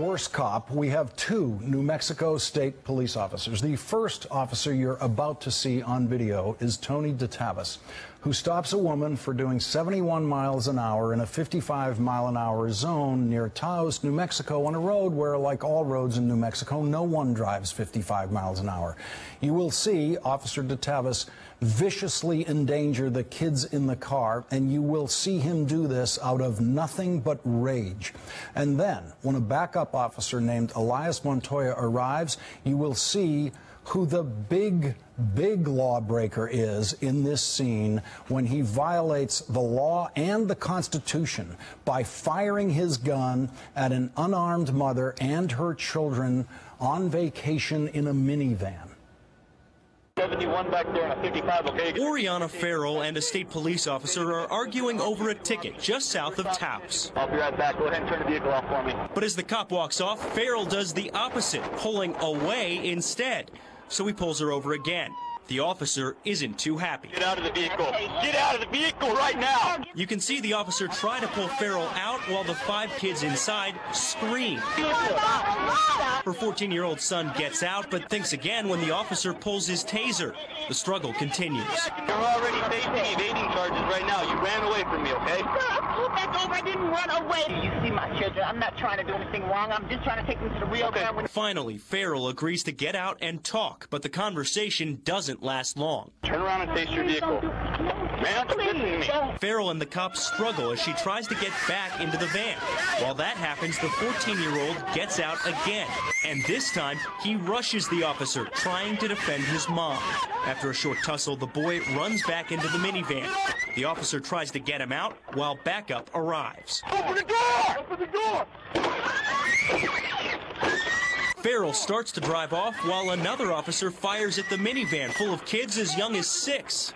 worst cop, we have two New Mexico State police officers. The first officer you're about to see on video is Tony DeTavis, who stops a woman for doing 71 miles an hour in a 55-mile-an-hour zone near Taos, New Mexico, on a road where, like all roads in New Mexico, no one drives 55 miles an hour. You will see Officer DeTavis viciously endanger the kids in the car, and you will see him do this out of nothing but rage. And then, when a backup officer named Elias Montoya arrives, you will see who the big lawbreaker is in this scene when he violates the law and the Constitution by firing his gun at an unarmed mother and her children on vacation in a minivan. 71 back there on a 55, okay? Oriana Farrell and a state police officer are arguing over a ticket just south of Taos. I'll be right back. Go ahead and turn the vehicle off for me. But as the cop walks off, Farrell does the opposite, pulling away instead. So he pulls her over again. The officer isn't too happy. Get out of the vehicle. Get out of the vehicle right now. You can see the officer try to pull Farrell out while the 5 kids inside scream. Her 14-year-old son gets out, but thinks again when the officer pulls his taser. The struggle continues. You're already facing evading charges right now. You ran away from me, okay? Sir, pull back over. I didn't run away. You see my children. I'm not trying to do anything wrong. I'm just trying to take them to the real ground. Finally, Farrell agrees to get out and talk, but the conversation doesn't last long. Turn around and face your vehicle. Man, listen to me. Farrell and the cops struggle as she tries to get back into the van. While that happens, the 14-year-old gets out again. And this time, he rushes the officer, trying to defend his mom. After a short tussle, the boy runs back into the minivan. The officer tries to get him out while backup arrives. Open the door! Open the door! Farrell starts to drive off while another officer fires at the minivan full of kids as young as 6.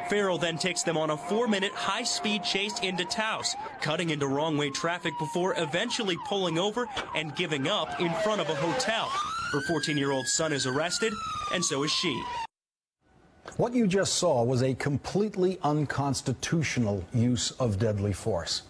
Farrell then takes them on a 4-minute high-speed chase into Taos, cutting into wrong-way traffic before eventually pulling over and giving up in front of a hotel. Her 14-year-old son is arrested, and so is she. What you just saw was a completely unconstitutional use of deadly force.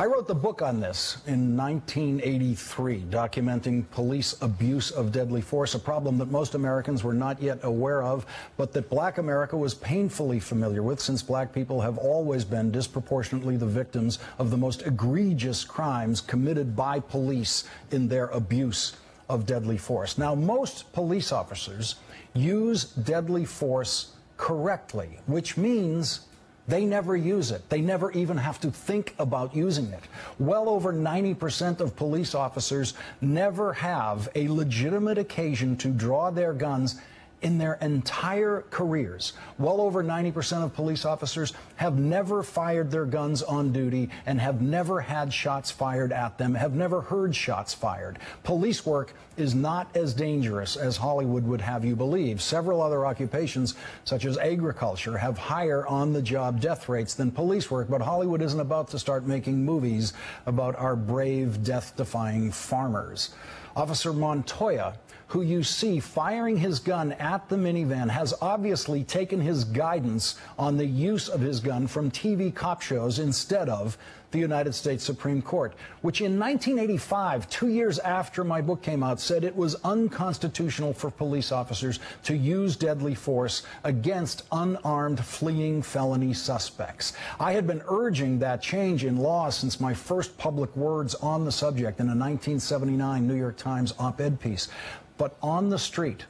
I wrote the book on this in 1983, documenting police abuse of deadly force, a problem that most Americans were not yet aware of, but that Black America was painfully familiar with, since Black people have always been disproportionately the victims of the most egregious crimes committed by police in their abuse of deadly force. Now, most police officers use deadly force correctly, which means they never use it. They never even have to think about using it. Well over 90% of police officers never have a legitimate occasion to draw their guns in their entire careers. Well over 90% of police officers have never fired their guns on duty and have never had shots fired at them, have never heard shots fired. Police work is not as dangerous as Hollywood would have you believe. Several other occupations, such as agriculture, have higher on-the-job death rates than police work, but Hollywood isn't about to start making movies about our brave, death-defying farmers. Officer Montoya, who you see firing his gun at the minivan, has obviously taken his guidance on the use of his gun from TV cop shows instead of the United States Supreme Court, which in 1985, 2 years after my book came out, said it was unconstitutional for police officers to use deadly force against unarmed fleeing felony suspects. I had been urging that change in law since my first public words on the subject in a 1979 New York Times op-ed piece. But on the street,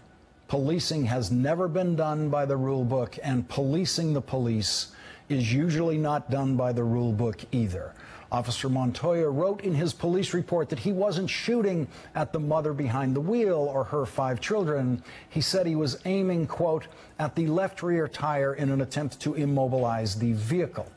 policing has never been done by the rule book, and policing the police is usually not done by the rule book either. Officer Montoya wrote in his police report that he wasn't shooting at the mother behind the wheel or her 5 children. He said he was aiming, quote, at the left rear tire in an attempt to immobilize the vehicle.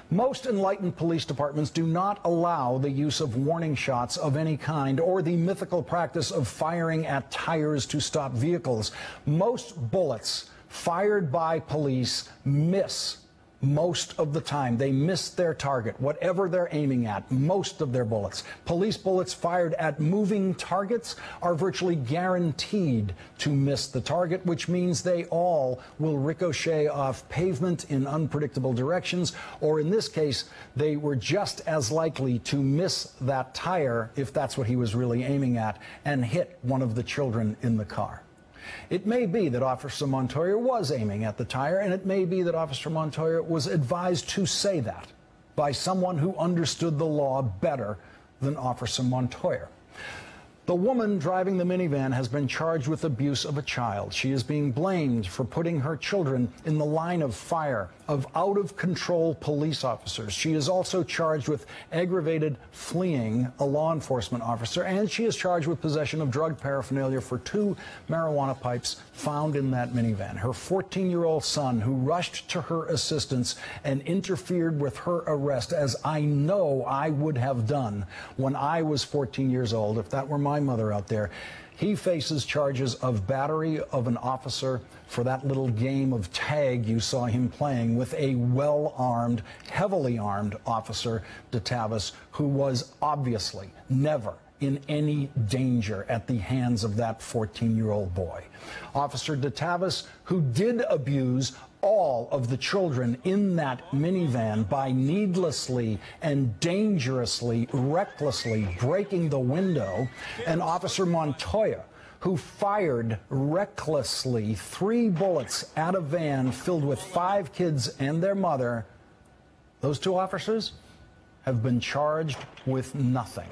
Most enlightened police departments do not allow the use of warning shots of any kind or the mythical practice of firing at tires to stop vehicles. Most bullets fired by police miss most of the time. They miss their target, whatever they're aiming at, most of their bullets. Police bullets fired at moving targets are virtually guaranteed to miss the target, which means they all will ricochet off pavement in unpredictable directions, or in this case, they were just as likely to miss that tire, if that's what he was really aiming at, and hit one of the children in the car. It may be that Officer Montoya was aiming at the tire, and it may be that Officer Montoya was advised to say that by someone who understood the law better than Officer Montoya. The woman driving the minivan has been charged with abuse of a child. She is being blamed for putting her children in the line of fire of out-of-control police officers. She is also charged with aggravated fleeing a law enforcement officer, and she is charged with possession of drug paraphernalia for 2 marijuana pipes found in that minivan. Her 14-year-old son, who rushed to her assistance and interfered with her arrest, as I know I would have done when I was 14 years old, if that were my mother out there. He faces charges of battery of an officer for that little game of tag you saw him playing with a well-armed, heavily armed officer, DeTavis, who was obviously never in any danger at the hands of that 14-year-old boy. Officer DeTavis, who did abuse all of the children in that minivan by needlessly and dangerously, recklessly breaking the window, and Officer Montoya, who fired recklessly 3 bullets at a van filled with 5 kids and their mother. Those 2 officers have been charged with nothing.